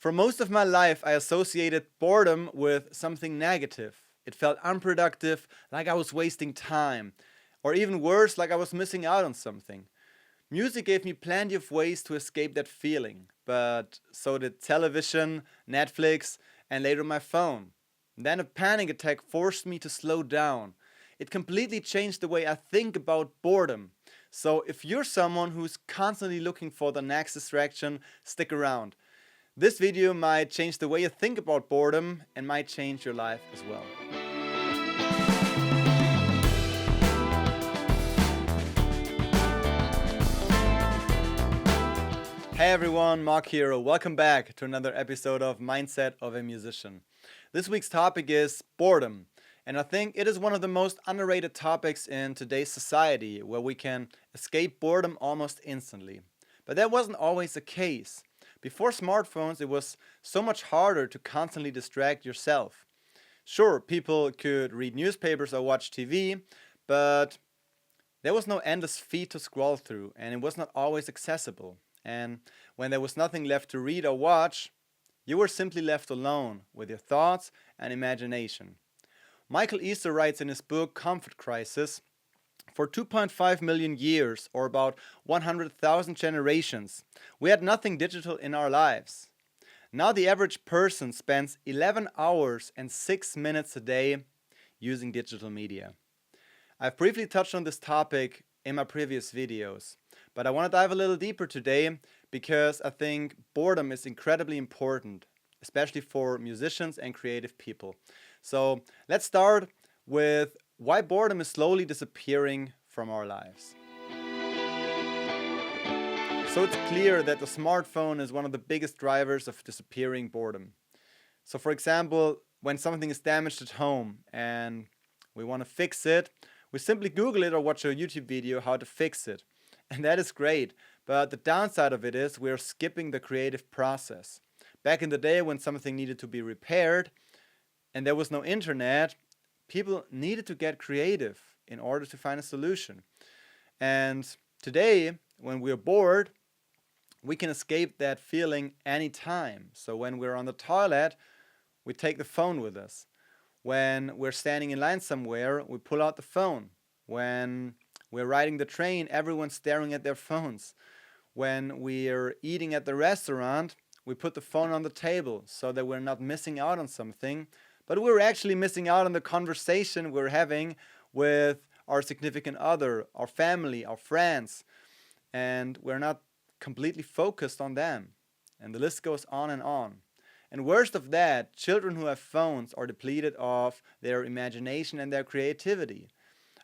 For most of my life, I associated boredom with something negative. It felt unproductive, like I was wasting time, or even worse, like I was missing out on something. Music gave me plenty of ways to escape that feeling, but so did television, Netflix, and later my phone. Then a panic attack forced me to slow down. It completely changed the way I think about boredom. So if you're someone who's constantly looking for the next distraction, stick around. This video might change the way you think about boredom and might change your life as well. Hey everyone, Mark here. Welcome back to another episode of Mindset of a Musician. This week's topic is boredom, and I think it is one of the most underrated topics in today's society, where we can escape boredom almost instantly. But that wasn't always the case. Before smartphones, it was so much harder to constantly distract yourself. Sure, people could read newspapers or watch TV, but there was no endless feed to scroll through, and it was not always accessible. And when there was nothing left to read or watch, you were simply left alone with your thoughts and imagination. Michael Easter writes in his book Comfort Crisis, for 2.5 million years, or about 100,000 generations, we had nothing digital in our lives. Now the average person spends 11 hours and 6 minutes a day using digital media. I've briefly touched on this topic in my previous videos, but I want to dive a little deeper today because I think boredom is incredibly important, especially for musicians and creative people. So let's start with why boredom is slowly disappearing from our lives. So it's clear that the smartphone is one of the biggest drivers of disappearing boredom. So for example, when something is damaged at home and we want to fix it, we simply Google it or watch a YouTube video how to fix it. And that is great, but the downside of it is we're skipping the creative process. Back in the day when something needed to be repaired and there was no internet, people needed to get creative in order to find a solution. And today, when we're bored, we can escape that feeling anytime. So when we're on the toilet, we take the phone with us. When we're standing in line somewhere, we pull out the phone. When we're riding the train, everyone's staring at their phones. When we're eating at the restaurant, we put the phone on the table so that we're not missing out on something, but we're actually missing out on the conversation we're having with our significant other, our family, our friends, and we're not completely focused on them. And the list goes on and on. And worst of that, children who have phones are depleted of their imagination and their creativity.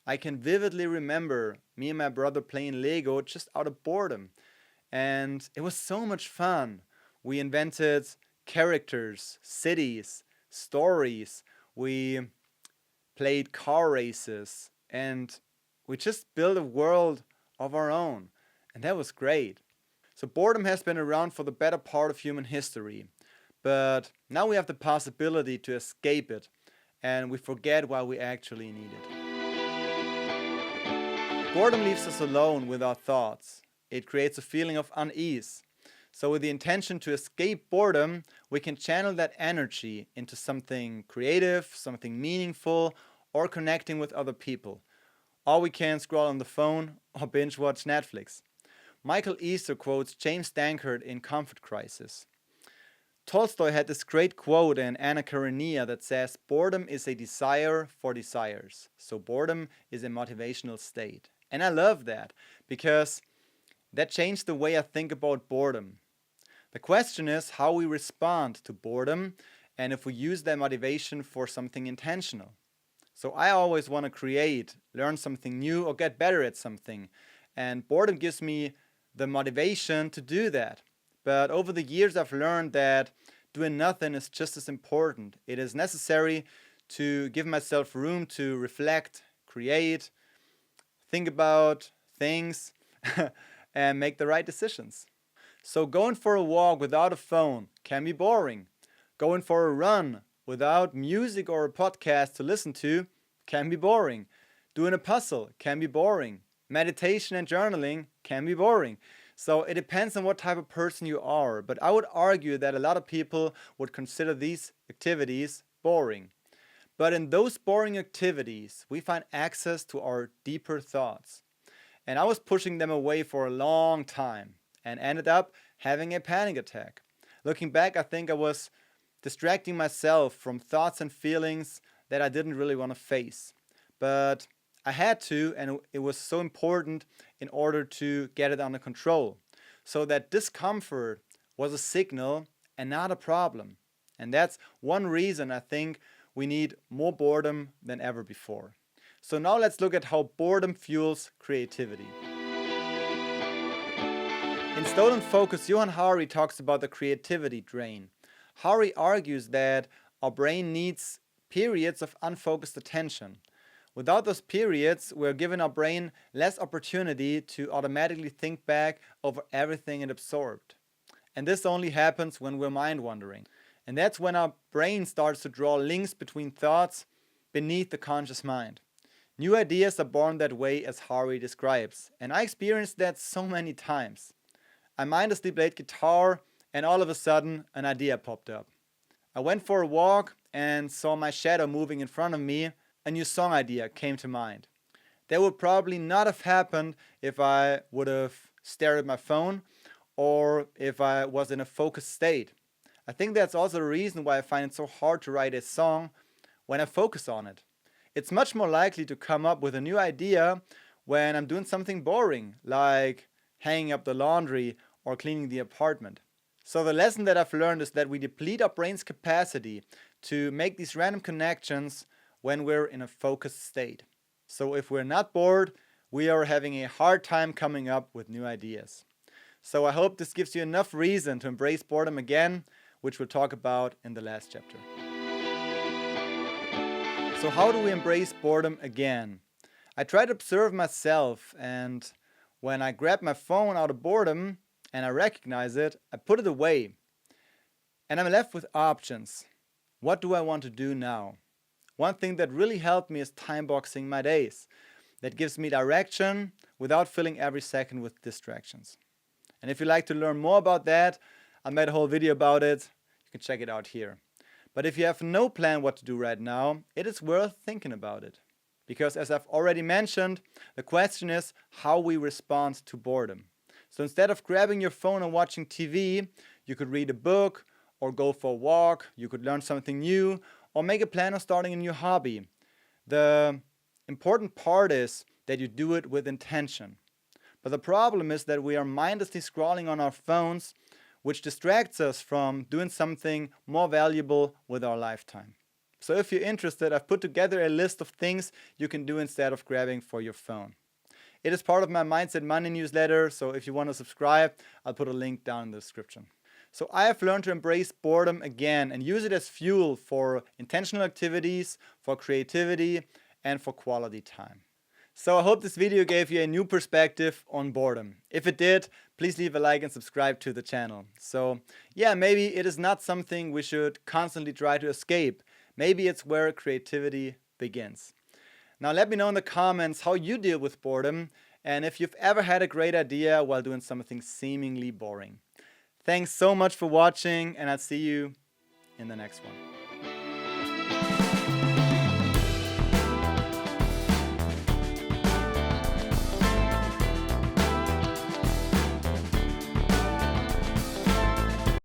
I can vividly remember me and my brother playing Lego just out of boredom. And it was so much fun. We invented characters, cities, stories. We played car races. And we just built a world of our own. And that was great. So boredom has been around for the better part of human history. But now we have the possibility to escape it. And we forget why we actually need it. Boredom leaves us alone with our thoughts. It creates a feeling of unease. So with the intention to escape boredom, we can channel that energy into something creative, something meaningful, or connecting with other people. Or we can scroll on the phone or binge watch Netflix. Michael Easter quotes James Dankert in Comfort Crisis. Tolstoy had this great quote in Anna Karenina that says, boredom is a desire for desires. So boredom is a motivational state. And I love that because that changed the way I think about boredom. The question is how we respond to boredom and if we use that motivation for something intentional. So I always want to create, learn something new, or get better at something. And boredom gives me the motivation to do that. But over the years I've learned that doing nothing is just as important. It is necessary to give myself room to reflect, create, think about things, and make the right decisions. So going for a walk without a phone can be boring. Going for a run without music or a podcast to listen to can be boring. Doing a puzzle can be boring. Meditation and journaling can be boring. So it depends on what type of person you are, but I would argue that a lot of people would consider these activities boring. But in those boring activities, we find access to our deeper thoughts. And I was pushing them away for a long time and ended up having a panic attack. Looking back, I think I was distracting myself from thoughts and feelings that I didn't really want to face. But I had to, and it was so important in order to get it under control. So that discomfort was a signal and not a problem. And that's one reason I think we need more boredom than ever before. So now let's look at how boredom fuels creativity. In Stolen Focus, Johan talks about the creativity drain. Hari argues that our brain needs periods of unfocused attention. Without those periods, we're giving our brain less opportunity to automatically think back over everything it absorbed. And this only happens when we're mind wandering. And that's when our brain starts to draw links between thoughts beneath the conscious mind. New ideas are born that way, as Hari describes. And I experienced that so many times. I mindlessly played guitar, and all of a sudden, an idea popped up. I went for a walk and saw my shadow moving in front of me. A new song idea came to mind. That would probably not have happened if I would have stared at my phone or if I was in a focused state. I think that's also the reason why I find it so hard to write a song when I focus on it. It's much more likely to come up with a new idea when I'm doing something boring, like hanging up the laundry or cleaning the apartment. So the lesson that I've learned is that we deplete our brain's capacity to make these random connections when we're in a focused state. So if we're not bored, we are having a hard time coming up with new ideas. So I hope this gives you enough reason to embrace boredom again, which we'll talk about in the last chapter. So how do we embrace boredom again? I try to observe myself, and when I grab my phone out of boredom and I recognize it, I put it away. And I'm left with options. What do I want to do now? One thing that really helped me is time boxing my days. That gives me direction without filling every second with distractions. And if you'd like to learn more about that, I made a whole video about it. You can check it out here. But if you have no plan what to do right now, it is worth thinking about it. Because as I've already mentioned, the question is how we respond to boredom. So instead of grabbing your phone and watching TV, you could read a book or go for a walk. You could learn something new or make a plan of starting a new hobby. The important part is that you do it with intention. But the problem is that we are mindlessly scrolling on our phones, which distracts us from doing something more valuable with our lifetime. So if you're interested, I've put together a list of things you can do instead of grabbing for your phone. It is part of my Mindset Money newsletter, so if you want to subscribe, I'll put a link down in the description. So I have learned to embrace boredom again and use it as fuel for intentional activities, for creativity, and for quality time. So I hope this video gave you a new perspective on boredom. If it did, please leave a like and subscribe to the channel. So yeah, maybe it is not something we should constantly try to escape. Maybe it's where creativity begins. Now let me know in the comments how you deal with boredom and if you've ever had a great idea while doing something seemingly boring. Thanks so much for watching, and I'll see you in the next one.